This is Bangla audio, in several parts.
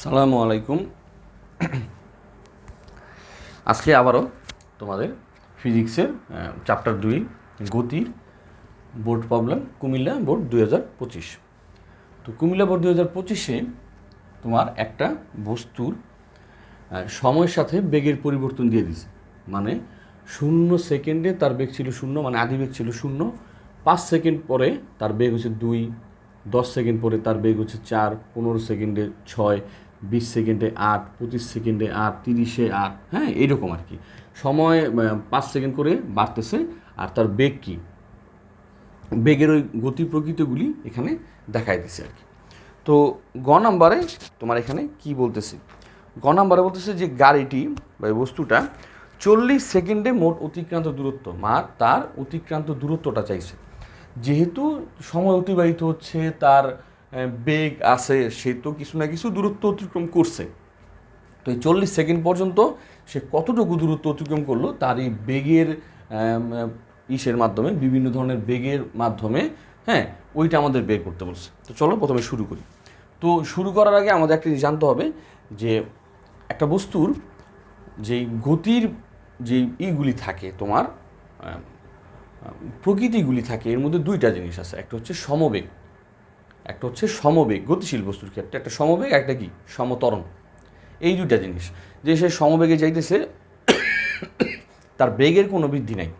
সালামু আলাইকুম। আজকে আবারও তোমাদের ফিজিক্সের চ্যাপ্টার 2 গতির বোর্ড প্রবলেম, কুমিল্লা বোর্ড 2025। তো কুমিল্লা বোর্ড 2025-এ তোমার একটা বস্তুর সময়ের সাথে বেগের পরিবর্তন দিয়ে দিছে। মানে 0 সেকেন্ডে তার বেগ ছিল 0, মানে আদি বেগ ছিল 0। 5 সেকেন্ড পরে তার বেগ হচ্ছে 2, 10 সেকেন্ড পরে তার বেগ হচ্ছে 4, 15 সেকেন্ডে 6, 20 সেকেন্ডে 8, 25 সেকেন্ডে 8, 30-এ 8। হ্যাঁ, এইরকম আর কি সময় 5 সেকেন্ড করে বাড়তেছে। আর তার বেগ কি, বেগের ওই গতি প্রকৃতিগুলি এখানে দেখাই দিছে আর কি। তো গ নাম্বারে তোমার এখানে কি বলতেছে, গ নাম্বারে বলতেছে যে গাড়িটি বা বস্তুটা 40 সেকেন্ডে মোট অতিক্রান্ত দূরত্ব, তার অতিক্রান্ত দূরত্বটা চাইছে। যেহেতু সময় অতিবাহিত হচ্ছে, তার বেগ আছে, সে তো কিছু না কিছু দূরত্ব অতিক্রম করছে। তো এই 40 সেকেন্ড পর্যন্ত সে কতটুকু দূরত্ব অতিক্রম করলো তার এই বেগের ইসের মাধ্যমে, বিভিন্ন ধরনের বেগের মাধ্যমে, হ্যাঁ, ওইটা আমাদের বের করতে বলছে। তো চলো প্রথমে শুরু করি। তো শুরু করার আগে আমাদের একটা জিনিস জানতে হবে যে একটা বস্তুর যেই গতির যে ইগুলি থাকে, তোমার প্রকৃতিগুলি থাকে, এর মধ্যে দুইটা জিনিস আছে। একটা হচ্ছে সমবেগ, একটা হচ্ছে সমবেগ। গতিশীল বস্তুর ক্ষেত্রে একটা সমবেগ, একটা কি সমত্বরণ। এই দুইটা জিনিস, যে সে সমবেগে যাইতেছে, তার বেগের কোনো বৃদ্ধি নাই,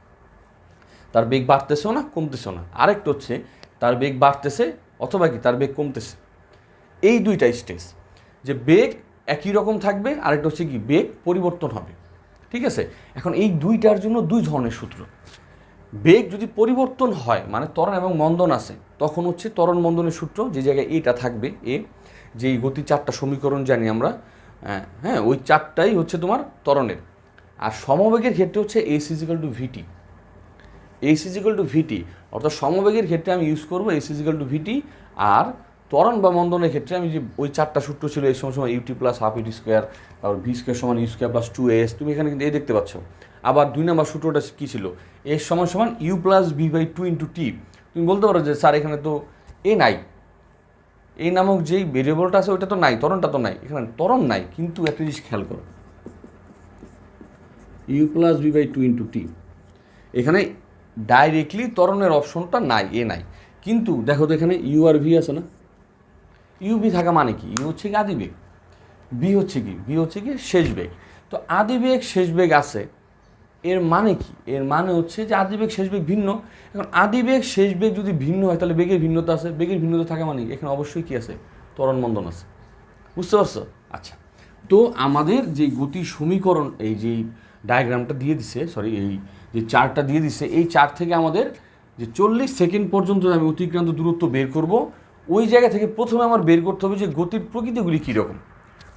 তার বেগ বাড়তেছেও না কমতেছেও না। আরেকটা হচ্ছে তার বেগ বাড়তেছে অথবা কি তার বেগ কমতেছে। এই দুইটা স্টেজ, যে বেগ একই রকম থাকবে, আরেকটা হচ্ছে কি বেগ পরিবর্তন হবে। ঠিক আছে, এখন এই দুইটার জন্য দুই ধরনের সূত্র। বেগ যদি পরিবর্তন হয়, মানে ত্বরণ এবং মন্দন আছে, তখন হচ্ছে ত্বরণ মন্দনের সূত্র, যে জায়গায় এটা থাকবে এ, যেই গতি 4টা সমীকরণ জানি আমরা, হ্যাঁ, ওই 4টাই হচ্ছে তোমার ত্বরণের। আর সমবেগের ক্ষেত্রে হচ্ছে এস ইজিক্যাল টু ভিটি। এস ইজিক্যাল টু ভিটি, অর্থাৎ সমবেগের ক্ষেত্রে আমি ইউজ করবো এস ইজিক্যাল টু ভিটি। আর ত্বরণ বা মন্দনের ক্ষেত্রে আমি যে ওই 4টা সূত্র ছিল, এই সময় ut plus half ut square, তারপর ভি স্কোয়ার সমান ইউ স্কোয়ার প্লাস 2s, তুমি এখানে কিন্তু এই দেখতে পাচ্ছ। আবার 2 নম্বর সূত্রটা কী ছিল, এস সমান সমান u plus v by 2 into t. তুমি বলতে পারো যে স্যার এখানে তো এ নাই, এই নামক যেই ভেরিয়েবলটা আছে ওইটা তো নাই, ত্বরণটা তো নাই। এখানে ত্বরণ নাই, কিন্তু একটা জিনিস খেয়াল করো, u plus v by 2 into t, এখানে ডাইরেক্টলি ত্বরণের অপশনটা নাই, এ নাই। কিন্তু দেখো তো এখানে ইউ আর ভি আছে না, ইউ ভি থাকা মানে কি, ইউ হচ্ছে কি আদি বেগ, বি হচ্ছে কি, ভি হচ্ছে কি শেষ বেগ। তো আদি বেগ শেষ বেগ আছে, এর মানে কি, এর মানে হচ্ছে যে আদি বেগ শেষ বেগ ভিন্ন। এখন আদি বেগ শেষ বেগ যদি ভিন্ন হয়, তাহলে বেগের ভিন্নতা আছে, বেগের ভিন্নতা থাকা মানে এখানে অবশ্যই কি আছে, ত্বরণ মন্দন আছে। বুঝতে পারছো? আচ্ছা, তো আমাদের যে গতির সমীকরণ, এই যে ডায়াগ্রামটা দিয়ে দিছে, সরি, এই যে চার্টটা দিয়ে দিছে, এই চার্ট থেকে আমাদের যে 40 সেকেন্ড পর্যন্ত আমি অতিক্রান্ত দূরত্ব বের করব, ওই জায়গা থেকে প্রথমে আমার বের করতে হবে যে গতির প্রকৃতিগুলি কীরকম।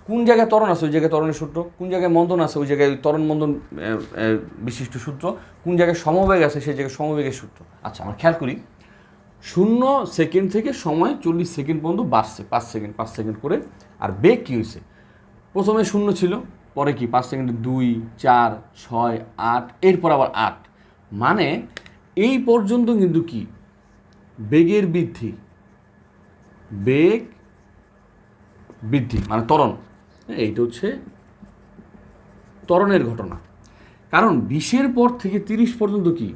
কোন জায়গায় ত্বরণ আছে ওই জায়গায় ত্বরণের সূত্র, কোন জায়গায় মন্দন আছে ওই জায়গায় ত্বরণ মন্দন বিশিষ্ট সূত্র, কোন জায়গায় সমবেগ আছে সেই জায়গায় সমবেগের সূত্র। আচ্ছা, আমরা খেয়াল করি, 0 সেকেন্ড থেকে সময় 40 সেকেন্ড পর্যন্ত বাড়ছে, 5 সেকেন্ড করে। আর বেগ কী হয়েছে, প্রথমে 0 ছিল, পরে কি 5 সেকেন্ডে 2, 4, 6, 8, এরপর আবার 8। মানে এই পর্যন্ত কিন্তু কি বেগের বৃদ্ধি, বেগ বৃদ্ধি মানে ত্বরণ। এইটা হচ্ছে ত্বরণের ঘটনা। কারণ 20-এর পর থেকে 30 পর্যন্ত কি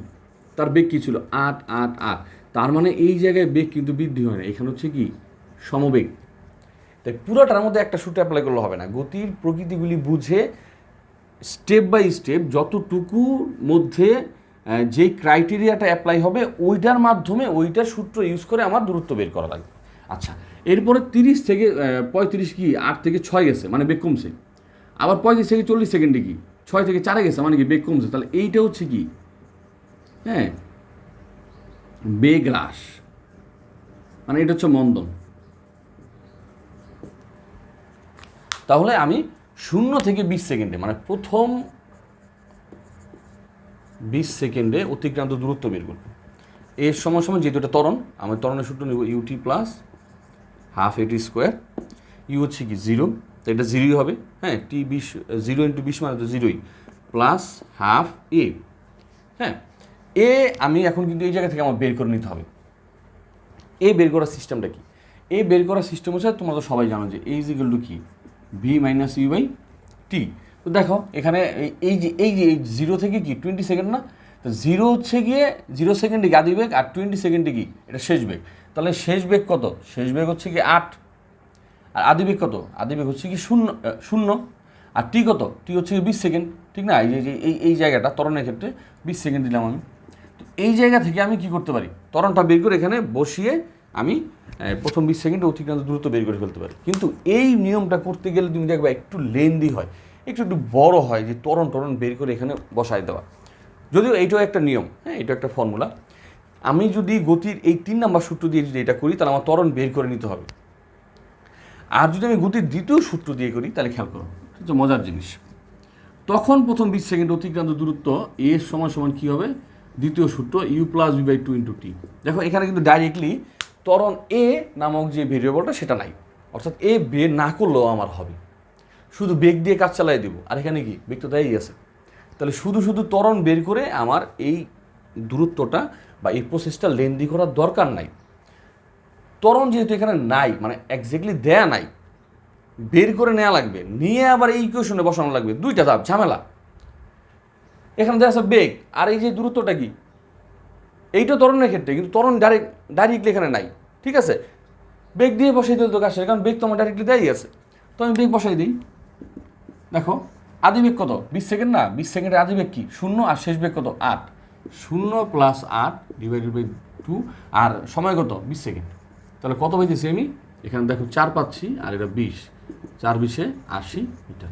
তার বেগ কী ছিল, 8, 8, 8। তার মানে এই জায়গায় বেগ কিন্তু বৃদ্ধি হয় না, এখানে হচ্ছে কি সমবেগ। তাই পুরোটার মধ্যে একটা সূত্র অ্যাপ্লাই করলে হবে না, গতির প্রকৃতিগুলি বুঝে স্টেপ বাই স্টেপ যতটুকুর মধ্যে যেই ক্রাইটেরিয়াটা অ্যাপ্লাই হবে, ওইটার মাধ্যমে ওইটার সূত্র ইউজ করে আমার দূরত্ব বের করা লাগবে। আচ্ছা, এরপরে 30 থেকে 35 কি 8 থেকে 6 গেছে, মানে বেগ কমছে। আবার 35 থেকে 40 সেকেন্ডে কি 6 থেকে 4 গেছে, মানে কি বেগ কমছে। তাহলে এইটা হচ্ছে কি, হ্যাঁ, বেগ হ্রাস, মানে এটা হচ্ছে মন্দন। তাহলে আমি 0 থেকে 20 সেকেন্ডে, মানে প্রথম 20 সেকেন্ডে অতিক্রান্ত দূরত্ব বের করব। এর সময় যেহেতু এটা ত্বরণ, আমি ত্বরণের সূত্র নেব ইউটি প্লাস হাফ এটি স্কোয়ার। ইউ হচ্ছে কি 0, তো এটা 0ই হবে। হ্যাঁ, টি 20, 0 ইন্টু 20 মানে তো 0ই, প্লাস হাফ এ। হ্যাঁ, এ আমি এখন কিন্তু এই জায়গা থেকে আমার বের করে নিতে হবে। এ বের করার সিস্টেমটা কি, এ বের করার সিস্টেম হচ্ছে তোমরা তো সবাই জানো যে এ ইজ ইকুয়াল টু কি V minus you by T. তো দেখো এখানে এই যে 0 থেকে কি 20 সেকেন্ড না, তো 0 হচ্ছে গিয়ে 0 সেকেন্ডে কি আদি বেগ, আর 20 সেকেন্ডে কি এটা শেষ বেগ। তাহলে শেষ বেগ কত? শেষ বেগ হচ্ছে কি 8, আর আদি বেগ কত? আদি বেগ হচ্ছে কি 0, আর টি কত? টি হচ্ছে কি 20 সেকেন্ড, ঠিক না? এই যে এই জায়গাটা ত্বরণের ক্ষেত্রে 20 সেকেন্ড দিলাম আমি। তো এই জায়গা থেকে আমি কি করতে পারি? ত্বরণটা বের করে এখানে বসিয়ে আমি প্রথম 20 সেকেন্ডে অতিক্রান্ত দূরত্ব বের করে ফেলতে পারি। কিন্তু এই নিয়মটা করতে গেলে তুমি দেখবে একটু লেন্দি হয়, একটু বড় হয়, যে ত্বরণ বের করে এখানে বসায় দেওয়া। যদিও এইটাও একটা নিয়ম, হ্যাঁ, এটা একটা ফর্মুলা। আমি যদি গতির এই 3 নাম্বার সূত্র দিয়ে যদি এটা করি, তাহলে আমার ত্বরণ বের করে নিতে হবে। আর যদি আমি গতির দ্বিতীয় সূত্র দিয়ে করি, তাহলে খেয়াল করো, এটা মজার জিনিস। তখন প্রথম 20 সেকেন্ড অতিক্রান্ত দূরত্ব এ সমান কী হবে? দ্বিতীয় সূত্র u plus v by 2 into t. দেখো এখানে কিন্তু ডাইরেক্টলি ত্বরণ এ নামক যে ভেরিয়েবলটা সেটা নাই, অর্থাৎ এ বের না করলেও আমার হবে, শুধু বেগ দিয়ে কাজ চালাই দিব। আর এখানে কি বেগ তো দেয়ই আছে, তাহলে শুধু ত্বরণ বের করে আমার এই দূরত্বটা বা এই প্রসেসটা লেন্দি করার দরকার নাই। ত্বরণ যেহেতু এখানে নাই, মানে একজ্যাক্টলি দেয়া নাই, বের করে নেওয়া লাগবে, নিয়ে আবার এই ইকুয়েশনে বসানো লাগবে, দুইটা ধাপ ঝামেলা। এখানে দেখা আছে বেগ, আর এই যে দূরত্বটা কি, এইটা ত্বরণের ক্ষেত্রে, কিন্তু ত্বরণ ডাইরেক্টলি এখানে নাই, ঠিক আছে? বেগ দিয়ে বসাই দিলে তো কাজ, কারণ বেগ তো আমার ডাইরেক্টলি দেয়াই আছে। তো আমি বেগ বসাই দিই। দেখো আদি বেগ কত? 20 সেকেন্ড না, 20 সেকেন্ডের আদি বেগ কি 0, আর শেষ বেগ কত? 8। 0 প্লাস 8 ডিভাইডেড বাই 2, আর সময় কত? 20 সেকেন্ড। তাহলে কত পাইতেছি আমি? এখানে দেখো 4 পাচ্ছি, আর এটা 20, 4 20 80 মিটার।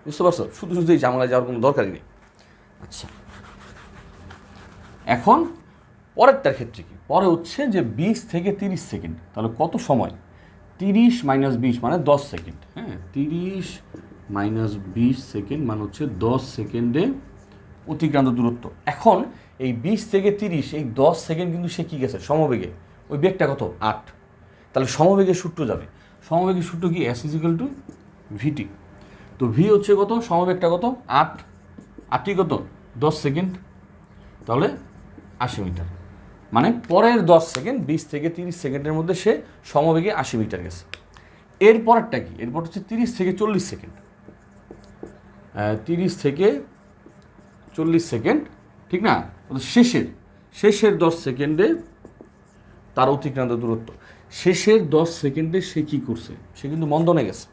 বুঝতে পারছো? শুধু এই ঝামেলায় যাওয়ার কোনো দরকারই নেই। আচ্ছা, এখন পরেরটার ক্ষেত্রে কি? পরে হচ্ছে যে 20 থেকে 30 সেকেন্ড, তাহলে কত সময়? 30 মাইনাস 20 মানে 10 সেকেন্ড। হ্যাঁ, 30 মাইনাস 20 সেকেন্ড মানে হচ্ছে 10 সেকেন্ডে অতিক্রান্ত দূরত্ব। এখন এই 20 থেকে 30, এই 10 সেকেন্ড কিন্তু সে কী গেছে? সমবেগে। ওই বেগটা কত? 8। তাহলে সমবেগের সূত্র যাবে। সমবেগের সূত্র কি? এস ইজিক্যাল টু ভিটি। তো ভি হচ্ছে কত? সমবেগটা কত? 8, 8টি কত? 10 সেকেন্ড, তাহলে 80 মিটার। মানে পরের 10 সেকেন্ড, 20 থেকে 30 সেকেন্ডের মধ্যে সে সমবেগে 80 মিটার গেছে। এর পরেরটা কি? এরপর হচ্ছে 30 থেকে 40 সেকেন্ড। 30 থেকে 40 সেকেন্ড, ঠিক না? শেষের 10 সেকেন্ডে তার অতিক্রান্ত দূরত্ব। শেষের 10 সেকেন্ডে সে কী করছে? সে কিন্তু মন্দনে গেছে,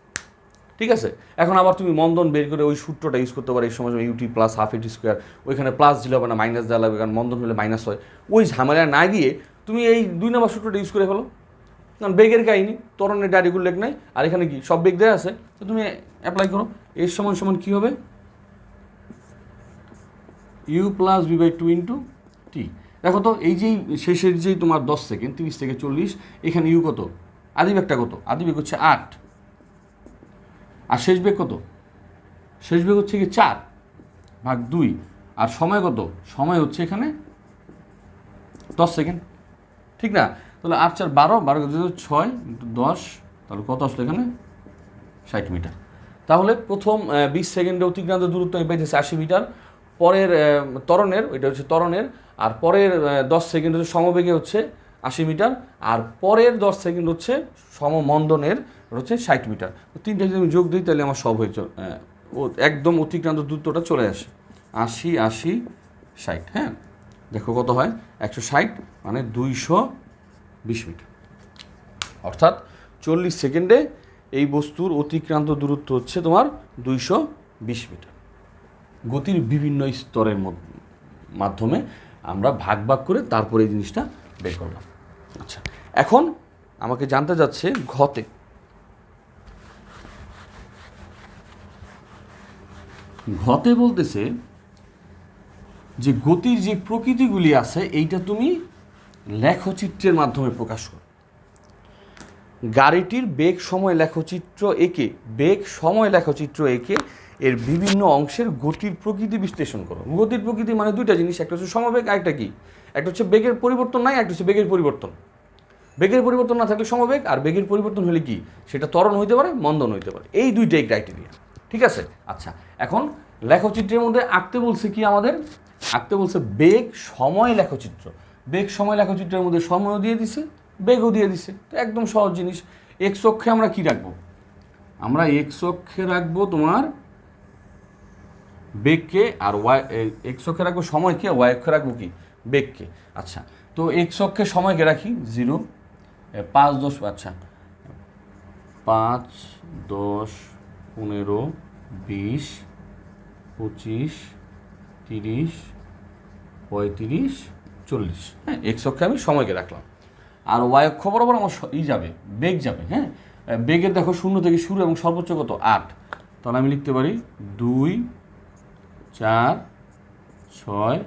ঠিক আছে? এখন আবার তুমি মন্দন বের করে ওই সূত্রটা ইউজ করতে পারো। এই সময় ইউটি প্লাস হাফ এটি স্কোয়ার, ওইখানে প্লাস দিলে হবে না, মাইনাস দেওয়া লাগবে, কারণ মন্দন হলে মাইনাস হয়। ওই ঝামেলা না গিয়ে তুমি এই 2 নম্বর সূত্রটা ইউজ করে ফেলো, কারণ বেগের কাহিনী, ত্বরণের ডাইরেক্ট উল্লেখ নাই, আর এখানে কি সব বেগ দেওয়া আছে, তো তুমি অ্যাপ্লাই করো। এর সমান কী হবে? U plus v by 2 into t. দেখো তো এই যেই শেষের যেই তোমার 10 সেকেন্ড, 30 থেকে 40, এখানে ইউ কত? আদি বেগটা কত? আদি বেগ হচ্ছে 8, আর শেষ বেগ কত? শেষ বেগ হচ্ছে কি 4/2, আর সময় কত? সময় হচ্ছে এখানে 10 সেকেন্ড, ঠিক না? তাহলে 8 4 12, 12 6 ইন্টু 10, তাহলে কত আসলো এখানে? 60 মিটার। তাহলে প্রথম 20 সেকেন্ডে অতিক্রান্ত দূরত্ব আমি পাইতেছি 80 মিটার। পরের ত্বরণের, ওইটা হচ্ছে ত্বরণের, আর পরের 10 সেকেন্ড হচ্ছে সমবেগে হচ্ছে 80 মিটার, আর পরের 10 সেকেন্ড হচ্ছে সমমন্দনের হচ্ছে 60 মিটার। তিনটা যদি আমি যোগ দিই, তাহলে আমার সব হয়ে একদম অতিক্রান্ত দূরত্বটা চলে আসে 80 80 60। হ্যাঁ, দেখো কত হয়? 160 মানে 220 মিটার। অর্থাৎ 40 সেকেন্ডে এই বস্তুর অতিক্রান্ত দূরত্ব হচ্ছে তোমার 220 মিটার। গতির বিভিন্ন স্তরের মাধ্যমে আমরা ভাগ করে তারপরে এই জিনিসটা বের করলাম। আচ্ছা, এখন আমাকে জানতে যাচ্ছে ঘতে বলতেছে যে গতির যে প্রকৃতিগুলি আছে, এইটা তুমি লেখচিত্রের মাধ্যমে প্রকাশ করো। গাড়িটির বেগ সময় লেখচিত্র এঁকে এর বিভিন্ন অংশের গতির প্রকৃতি বিশ্লেষণ করো। গতির প্রকৃতি মানে দুইটা জিনিস, একটা হচ্ছে সমবেগ, আর একটা কি? একটা হচ্ছে বেগের পরিবর্তন নাই, একটা হচ্ছে বেগের পরিবর্তন। বেগের পরিবর্তন না থাকলে সমবেগ, আর বেগের পরিবর্তন হলে কি? সেটা ত্বরণ হইতে পারে, মন্দন হইতে পারে। এই দুইটাই ক্রাইটেরিয়া, ঠিক আছে? আচ্ছা, এখন লেখচিত্রের মধ্যে আঁকতে বলছে কি? আমাদের আঁকতে বলছে বেগ সময় লেখচিত্র। বেগ সময় লেখচিত্রের মধ্যে সময়ও দিয়ে দিছে, বেগও দিয়ে দিছে। তো একদম সহজ জিনিস। এক্স অক্ষে আমরা কি রাখবো? আমরা এক্স অক্ষে রাখবো তোমার বেগকে, আর ওয়াই এক্স অক্ষে রাখবো সময়কে, ওয়াই অক্ষে রাখবো কি বেগকে। আচ্ছা, তো এক্স অক্ষে সময়কে রাখি 0, 5, 10, আচ্ছা 5, 10, 15, 20, 25, 30, 35, 40, হ্যাঁ এক্স অক্ষে আমি সময়কে রাখলাম। আর ওয়াই অক্ষ বরাবর আমার যাবে, বেগ যাবে। হ্যাঁ, বেগের দেখো 0 থেকে শুরু এবং সর্বোচ্চ কত 8, তাহলে আমি লিখতে পারি 2, 4, 6,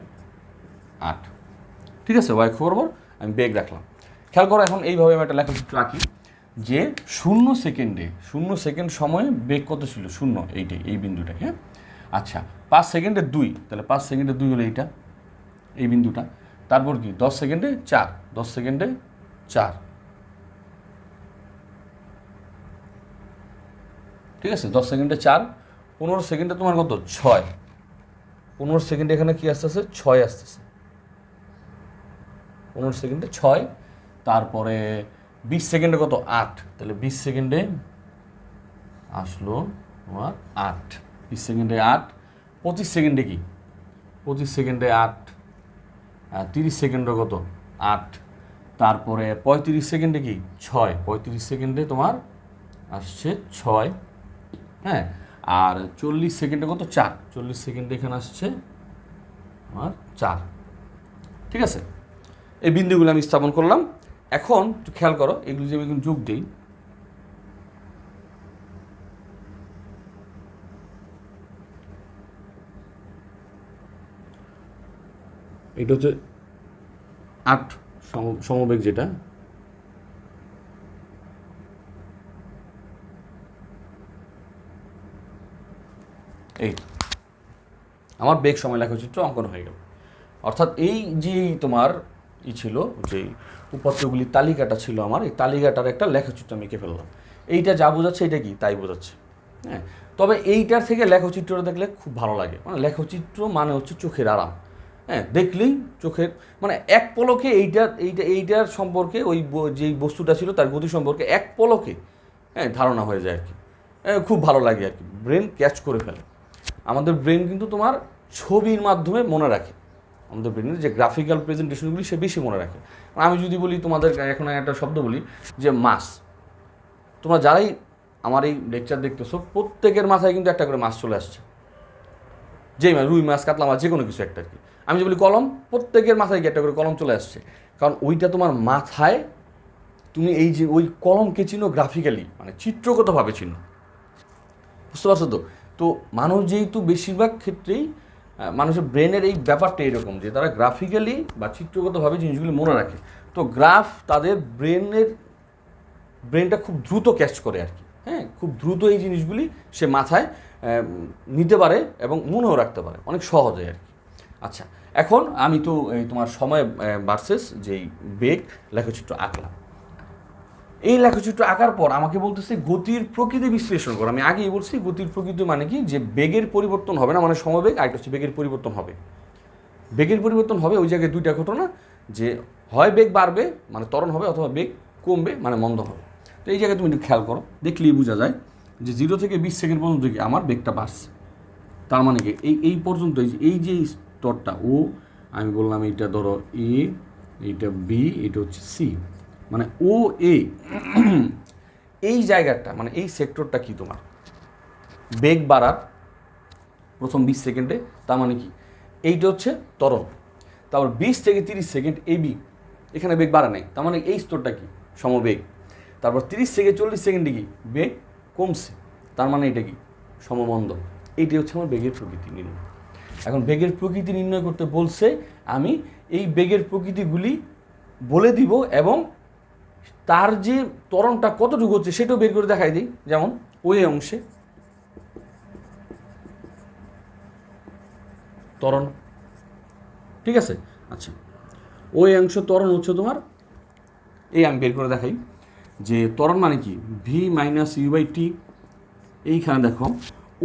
8। ঠিক আছে, ওয়াই অক্ষ বরাবর আমি বেগ রাখলাম। খেয়াল করো, এখন এইভাবে আমি একটা লেখচিত্র আঁকি যে 0 সেকেন্ড সময়ে বেগ কত ছিল 0, এইটাই এই বিন্দুটাই। হ্যাঁ, আচ্ছা 5 সেকেন্ডে 2, তাহলে 5 সেকেন্ডে 2 হলো এইটা, এই বিন্দুটা। তারপর কি 10 সেকেন্ডে 4, 10 সেকেন্ডে 4, ঠিক আছে 10 সেকেন্ডে 4, 15 সেকেন্ডে তোমার কত 6, 15 সেকেন্ডে এখানে কি আসতেছে 6 আসতেছে, 15 সেকেন্ডে 6, তারপরে 20 সেকেন্ডে কত 8, তাহলে 20 সেকেন্ডে আসলো তোমার 8, 20 সেকেন্ডে 8, 25 সেকেন্ডে কি 25 সেকেন্ডে 8, 30 সেকেন্ডে কত 8, তারপরে 35 সেকেন্ডে কি 6, 35 সেকেন্ডে তোমার আসছে 6, হ্যাঁ, আর 40 সেকেন্ডে কত 4, 40 সেকেন্ডে এখানে আসছে আমার 4। ঠিক আছে, এই বিন্দুগুলো আমি স্থাপন করলাম। এখন একটু খেয়াল করো, এগুলো যদি আমি যোগ দিই, এটা হচ্ছে 8 সমবেগ, যেটা এই আমার বেগ সময় লেখচিত্র অঙ্কন হয়ে গেল। অর্থাৎ এই যে তোমার ছিল, যে উপাত্তগুলির তালিকাটা ছিল আমার, এই তালিকাটার একটা লেখচিত্র আমি এঁকে ফেললাম। এইটা যা বোঝাচ্ছে এটা কি তাই বোঝাচ্ছে। হ্যাঁ, তবে এইটার থেকে লেখচিত্রটা দেখলে খুব ভালো লাগে। মানে লেখচিত্র মানে হচ্ছে চোখের আরাম। হ্যাঁ, দেখলেই চোখের মানে এক পলকে এইটার সম্পর্কে, ওই যেই বস্তুটা ছিল তার গতি সম্পর্কে এক পলকে ধারণা হয়ে যায় আর কি। খুব ভালো লাগে আর কি, ব্রেন ক্যাচ করে ফেলে। আমাদের ব্রেন কিন্তু তোমার ছবির মাধ্যমে মনে রাখে, আমাদের ব্রেনের যে গ্রাফিক্যাল প্রেজেন্টেশনগুলি সে বেশি মনে রাখে। আমি যদি বলি তোমাদের, এখন একটা শব্দ বলি যে মাছ, তোমরা যারাই আমার এই লেকচার দেখতেছো প্রত্যেকের মাথায় কিন্তু একটা করে মাছ চলে আসছে, যেই মাছ, রুই মাছ, কাতলা মাছ, যে কোনো কিছু একটা আর কি। আমি যদি বলি কলম, প্রত্যেকের মাথায় কি একটা করে কলম চলে আসছে, কারণ ওইটা তোমার মাথায়, তুমি এই যে ওই কলমকে চিনো গ্রাফিক্যালি, মানে চিত্রগতভাবে চিনো। বুঝতে পারছো তো? তো মানুষ যেহেতু বেশিরভাগ ক্ষেত্রেই মানুষের ব্রেনের এই ব্যাপারটা এরকম যে তারা গ্রাফিক্যালি বা চিত্রগতভাবে জিনিসগুলি মনে রাখে। তো গ্রাফ তাদের ব্রেনটা খুব দ্রুত ক্যাচ করে আর কি। হ্যাঁ, খুব দ্রুত এই জিনিসগুলি সে মাথায় নিতে পারে এবং মনেও রাখতে পারে অনেক সহজে আর কি। আচ্ছা, এখন আমি তো তোমার সময় ভার্সেস যেই বেগ লেখচিত্র আঁকলাম। এই লেখচিত্র আঁকার পর আমাকে বলতেছে গতির প্রকৃতি বিশ্লেষণ করো। আমি আগেই বলছি গতির প্রকৃতি মানে কি, যে বেগের পরিবর্তন হবে না, মানে সমবেগ, আরেকটা হচ্ছে বেগের পরিবর্তন হবে। বেগের পরিবর্তন হবে ওই জায়গায় দুইটা ঘটনা, যে হয় বেগ বাড়বে মানে ত্বরণ হবে, অথবা বেগ কমবে মানে মন্দন হবে। তো এই জায়গায় তুমি একটু খেয়াল করো, দেখলেই বোঝা যায় যে 0 থেকে 20 সেকেন্ড পর্যন্ত কি আমার বেগটা বাড়ছে। তার মানে কি এই পর্যন্ত এই যে স্তরটা ও, আমি বললাম এইটা ধরো এ, এইটা বি, এটা হচ্ছে সি, মানে ও এ, এই জায়গাটা মানে এই সেক্টরটা কি তোমার বেগ বাড়ার প্রথম 20 সেকেন্ডে। তার মানে কি এইটা হচ্ছে ত্বরণ। তারপর 20 থেকে 30 সেকেন্ড এ বি, এখানে বেগ বাড়া নেই, তার মানে এই স্তরটা কি সমবেগ। তারপর 30 থেকে 40 সেকেন্ডে কি বেগ কমছে, তার মানে এটা কি সমমন্দন। এইটাই হচ্ছে আমার বেগের প্রকৃতি নির্ণয়। এখন বেগের প্রকৃতি নির্ণয় করতে বলছে, আমি এই বেগের প্রকৃতিগুলি বলে দিব এবং তার যে ত্বরণটা কতটুকু হচ্ছে সেটাও বের করে দেখাই দিই। যেমন ওই অংশে ত্বরণ, ঠিক আছে। আচ্ছা, ওই অংশ ত্বরণ হচ্ছে তোমার, এই আমি বের করে দেখাই যে ত্বরণ মানে কি V minus you by T. এইখানে দেখো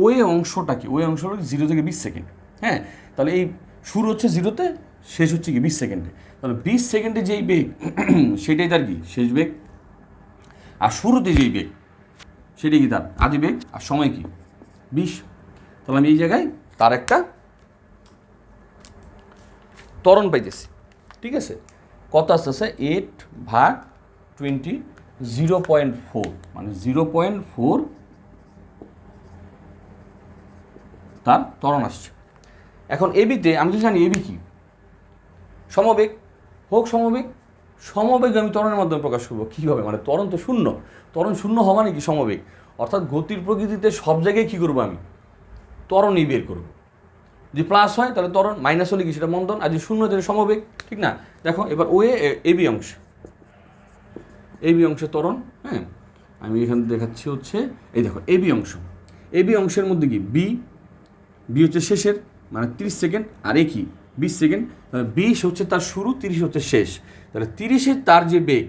ওই অংশটা কি, ওই অংশটা 0 থেকে 20 সেকেন্ড। হ্যাঁ, তাহলে এই শুরু হচ্ছে 0-তে, শেষ হচ্ছে কি 20 সেকেন্ডে। তাহলে 20 সেকেন্ডে যেই বেগ সেটাই তার কি শেষ বেগ, আর শুরুতে যেই বেগ সেটি কি তার আদিবেগ আর সময় কি 20। তাহলে আমি এই জায়গায় তার একটা ত্বরণ পাইতেছি। ঠিক আছে, কত আসতেছে 8/20 0.4 মানে 0.4 তার ত্বরণ আসছে। এখন এবিতে আমি তো জানি এবি কি সমবেগ, হোক সমবেগ, সমবেগ আমি ত্বরণের মাধ্যমে প্রকাশ করবো কীভাবে, মানে ত্বরণ তো শূন্য, ত্বরণ শূন্য হওয়া মানে কি সমবেগ, অর্থাৎ গতির প্রকৃতিতে সব জায়গায় কী করবো আমি ত্বরণই বের করব। যদি প্লাস হয় তাহলে ত্বরণ, মাইনাস হলে কি সেটা মন্দন, আর যদি শূন্য তাহলে সমবেগ, ঠিক না। দেখো এবার এবি অংশে ত্বরণ, হ্যাঁ আমি এখানে দেখাচ্ছি হচ্ছে এই দেখো এবি অংশের মধ্যে কি বি হচ্ছে শেষের মানে 30 সেকেন্ড, আর এ কি 20 সেকেন্ড, তাহলে 20 হচ্ছে তার শুরু, 30 হচ্ছে শেষ, তাহলে 30-এ তার যে বেগ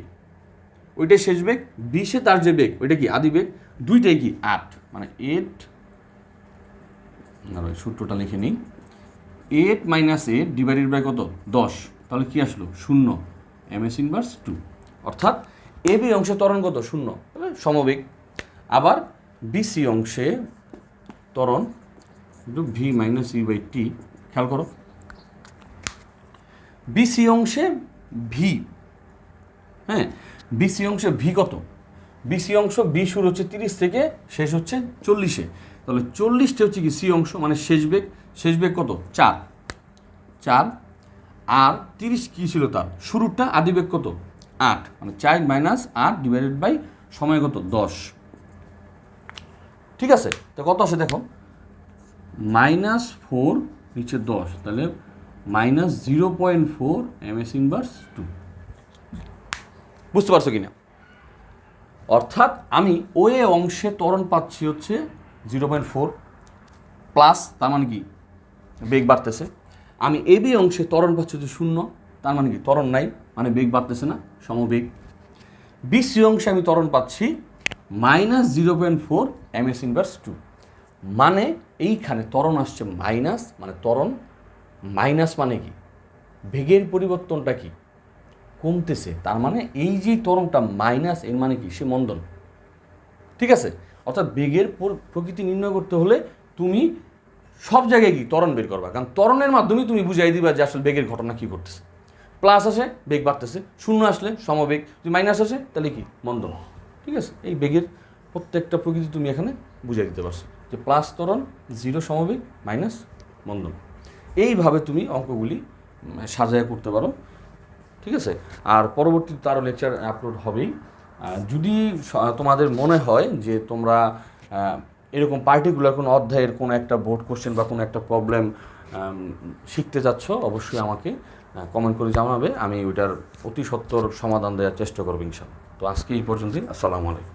ওইটাই শেষ বেগ, 20-এ তার যে বেগ ওইটা কি আদি বেগ, দুইটাই কি 8 মানে 8 আর ওই সূত্রটা লিখে নিই 8 - 8 ডিভাইডেড বাই কত 10, তাহলে কি আসলো 0 ms ইনভার্স 2, অর্থাৎ এবি অংশে ত্বরণ কত 0 তাহলে সমবেগ। আবার বিসি অংশে ত্বরণ V minus you by T, খেয়াল করো বিসি অংশে ভি, হ্যাঁ বিসি অংশে ভি কত, বিসি অংশ বি শুরু হচ্ছে 30 থেকে শেষ হচ্ছে 40-এ, তাহলে 40টা হচ্ছে কি সি অংশ মানে শেষ বেগ কত 4, আর 30 কী ছিল তার শুরুটা, আদিবেগ কত 8 মানে 4 - 8 ডিভাইডেড বাই সময় কত 10। ঠিক আছে, তো কত আসে দেখো -4 নিচে 10, তাহলে -0.4 ms ইনভার্স 2। বুঝতে পারছো কিনা, অর্থাৎ আমি ওএ অংশে ত্বরণ পাচ্ছি হচ্ছে 0.4 প্লাস, তার মানে কি বেগ বাড়তেছে। আমি এবি অংশে ত্বরণ পাচ্ছি হচ্ছে 0, তার মানে কি ত্বরণ নাই মানে বেগ বাড়তেছে না, সমবেগ। বিসি অংশে আমি ত্বরণ পাচ্ছি -0.4 ms ইনভার্স 2, মানে এইখানে ত্বরণ আসছে মাইনাস, মানে ত্বরণ মাইনাস মানে কি বেগের পরিবর্তনটা কি কমতেছে, তার মানে এই যে ত্বরণটা মাইনাস এর মানে কি সে মন্দন। ঠিক আছে, অর্থাৎ বেগের প্রকৃতি নির্ণয় করতে হলে তুমি সব জায়গায় কি ত্বরণ বের করবা, কারণ ত্বরণের মাধ্যমে তুমি বুঝাই দিবা যে আসলে বেগের ঘটনা কী করতেছে। প্লাস আসে বেগ বাড়তেছে, শূন্য আসলে সমবেগ, যদি মাইনাস আসে তাহলে কি মন্দন। ঠিক আছে, এই বেগের প্রত্যেকটা প্রকৃতি তুমি এখানে বুঝাই দিতে পারছো যে প্লাস ত্বরণ, 0 সমবেগ, মাইনাস মন্দন। এইভাবে তুমি অঙ্কগুলি সাজায় করতে পারো। ঠিক আছে, আর পরবর্তীতে আরও লেকচার আপলোড হবেই। যদি তোমাদের মনে হয় যে তোমরা এরকম পার্টিকুলার কোনো অধ্যায়ের কোনো একটা বোর্ড কোশ্চেন বা কোনো একটা প্রবলেম শিখতে যাচ্ছ, অবশ্যই আমাকে কমেন্ট করে জানাবে, আমি ওইটার অতি সত্বর সমাধান দেওয়ার চেষ্টা করবো ইনশাআল্লাহ। তো আজকে এই পর্যন্তই, আসসালামু আলাইকুম।